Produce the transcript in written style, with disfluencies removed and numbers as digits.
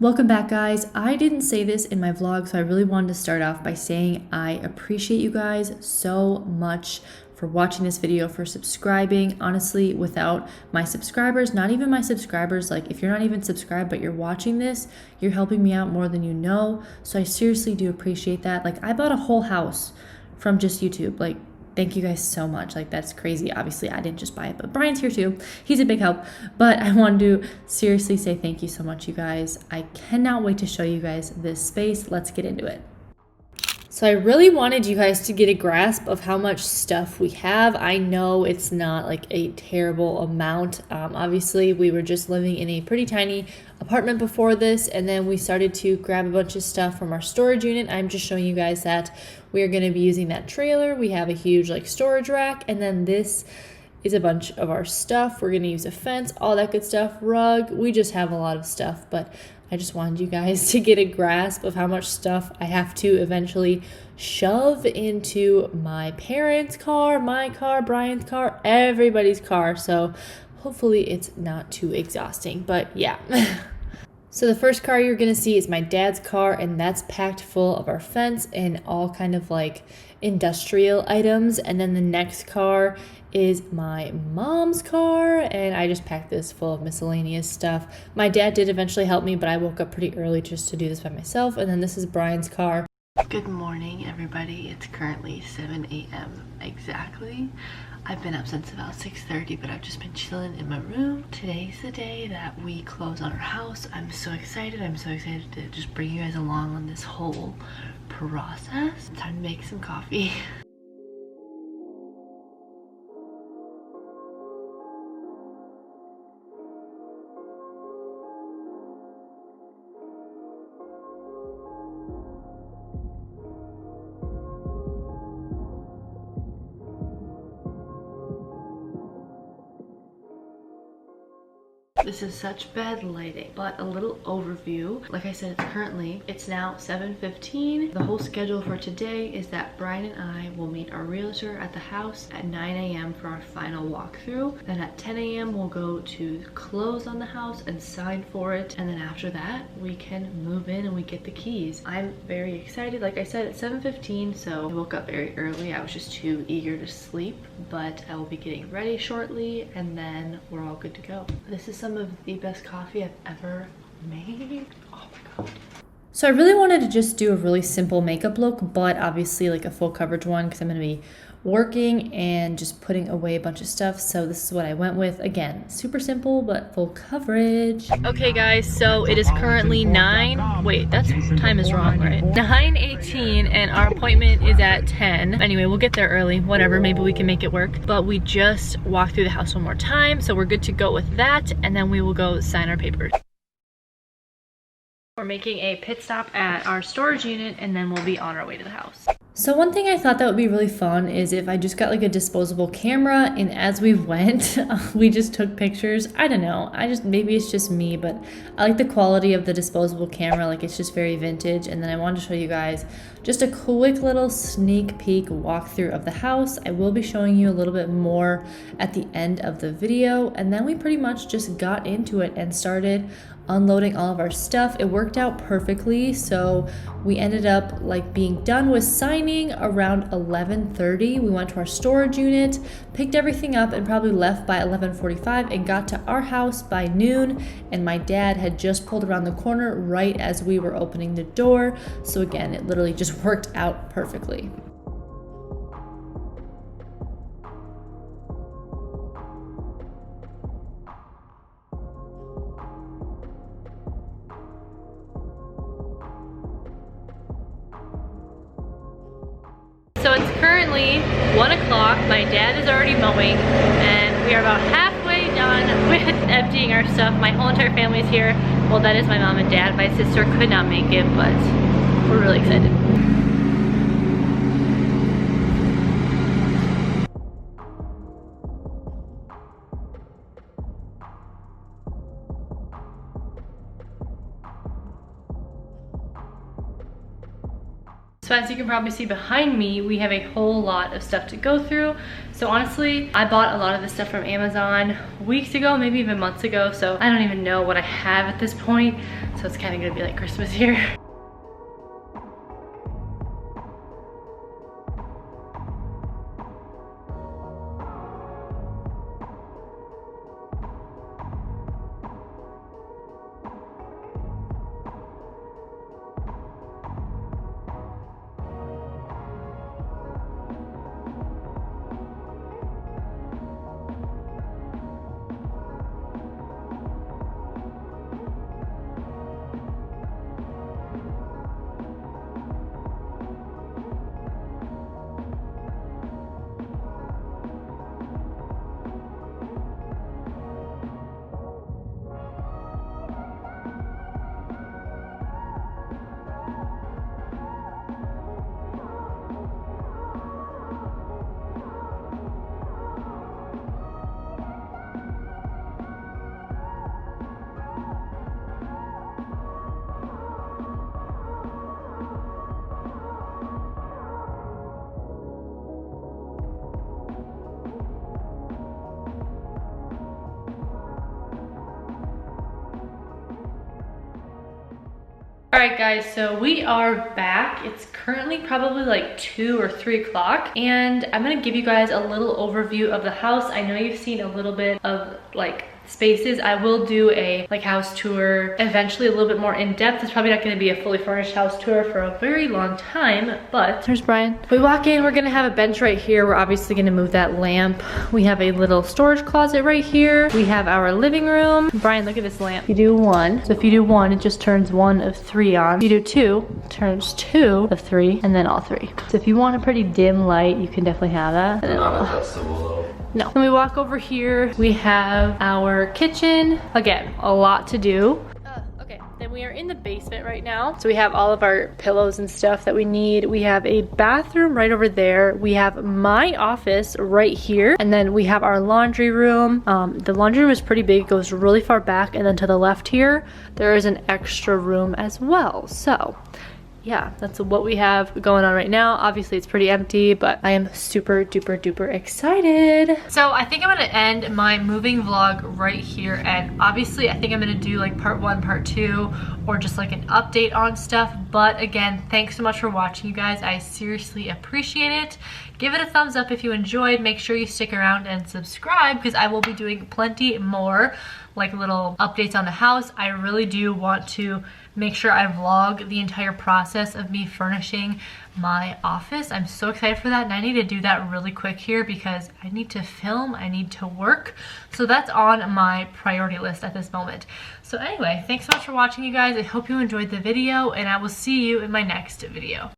Welcome back, guys. I didn't say this in my vlog, so I really wanted to start off by saying I appreciate you guys so much for watching this video, for subscribing. Honestly, without my subscribers, not even my subscribers, like if you're not even subscribed but you're watching this, you're helping me out more than you know. So I seriously do appreciate that. Like, I bought a whole house from just YouTube. Like, thank you guys so much. Like, that's crazy. Obviously, I didn't just buy it, but Brian's here too. He's a big help. But I wanted to seriously say thank you so much, you guys. I cannot wait to show you guys this space. Let's get into it. So I really wanted you guys to get a grasp of how much stuff we have. I know it's not like a terrible amount. Obviously, we were just living in a pretty tiny apartment before this, and then we started to grab a bunch of stuff from our storage unit. I'm just showing you guys that we are going to be using that trailer. We have a huge like storage rack, and then this is a bunch of our stuff. We're going to use a fence, all that good stuff, rug. We just have a lot of stuff, but I just wanted you guys to get a grasp of how much stuff I have to eventually shove into my parents' car, my car, Brian's car, everybody's car. So hopefully it's not too exhausting, but yeah. So the first car you're gonna see is my dad's car, and that's packed full of our fence and all kind of like industrial items. And then the next car is my mom's car, and I just packed this full of miscellaneous stuff. My dad did eventually help me, but I woke up pretty early just to do this by myself. And then this is Brian's car. Good morning, everybody. It's currently 7 a.m. exactly. I've been up since about 6:30, but I've just been chilling in my room. Today's the day that we close on our house. I'm so excited. I'm so excited to just bring you guys along on this whole process. Time to make some coffee. This is such bad lighting, but a little overview. Like I said, it's now 7:15. The whole schedule for today is that Brian and I will meet our realtor at the house at 9 a.m. for our final walkthrough. Then at 10 a.m. we'll go to close on the house and sign for it. And then after that, we can move in and we get the keys. I'm very excited. Like I said, it's 7:15, so I woke up very early. I was just too eager to sleep, but I will be getting ready shortly and then we're all good to go. This is some of the best coffee I've ever made. Oh my god. So I really wanted to just do a really simple makeup look, but obviously like a full coverage one because I'm going to be working and just putting away a bunch of stuff. So this is what I went with. Again, super simple, but full coverage. Okay guys, so it is currently time is wrong, right? 9:18 and our appointment is at 10. Anyway, we'll get there early, whatever, maybe we can make it work. But we just walked through the house one more time, so we're good to go with that, and then we will go sign our papers. We're making a pit stop at our storage unit and then we'll be on our way to the house. So one thing I thought that would be really fun is if I just got like a disposable camera, and as we went, we just took pictures. I don't know, maybe it's just me, but I like the quality of the disposable camera. Like, it's just very vintage. And then I wanted to show you guys just a quick little sneak peek walkthrough of the house. I will be showing you a little bit more at the end of the video. And then we pretty much just got into it and started unloading all of our stuff. It worked out perfectly, so we ended up like being done with signing around 11:30. We went to our storage unit, picked everything up, and probably left by 11:45 and got to our house by noon. And my dad had just pulled around the corner right as we were opening the door. So again, it literally just worked out perfectly. So it's currently 1 o'clock. My dad is already mowing and we are about halfway done with emptying our stuff. My whole entire family is here. Well, that is my mom and dad. My sister could not make it, but we're really excited. So as you can probably see behind me, we have a whole lot of stuff to go through. So honestly, I bought a lot of this stuff from Amazon weeks ago, maybe even months ago. So I don't even know what I have at this point. So it's kind of gonna be like Christmas here. Alright guys, so we are back. It's currently probably like 2 or 3 o'clock, and I'm gonna give you guys a little overview of the house. I know you've seen a little bit of like spaces. I will do a like house tour eventually, a little bit more in depth. It's probably not going to be a fully furnished house tour for a very long time, but there's Brian. We walk in, we're going to have a bench right here. We're obviously going to move that lamp. We have a little storage closet right here. We have our living room. Brian, look at this lamp. You do 1. So if you do 1, it just turns 1 of 3 on. If you do 2, it turns 2 of 3, and then all 3. So if you want a pretty dim light, you can definitely have that. Not adjustable though. No. When we walk over here, we have our kitchen. Again, a lot to do. Okay, then we are in the basement right now. So we have all of our pillows and stuff that we need. We have a bathroom right over there. We have my office right here. And then we have our laundry room. The laundry room is pretty big. It goes really far back. And then to the left here, there is an extra room as well. So yeah, that's what we have going on right now. Obviously it's pretty empty, but I am super duper duper excited. So I think I'm gonna end my moving vlog right here, and obviously I think I'm gonna do like part 1, part 2, or just like an update on stuff. But again, thanks so much for watching, you guys. I seriously appreciate it. Give it a thumbs up if you enjoyed. Make sure you stick around and subscribe, because I will be doing plenty more like little updates on the house. I really do want to make sure I vlog the entire process of me furnishing my office. I'm so excited for that, and I need to do that really quick here because I need to film, I need to work. So that's on my priority list at this moment. So anyway, thanks so much for watching, you guys. I hope you enjoyed the video, and I will see you in my next video.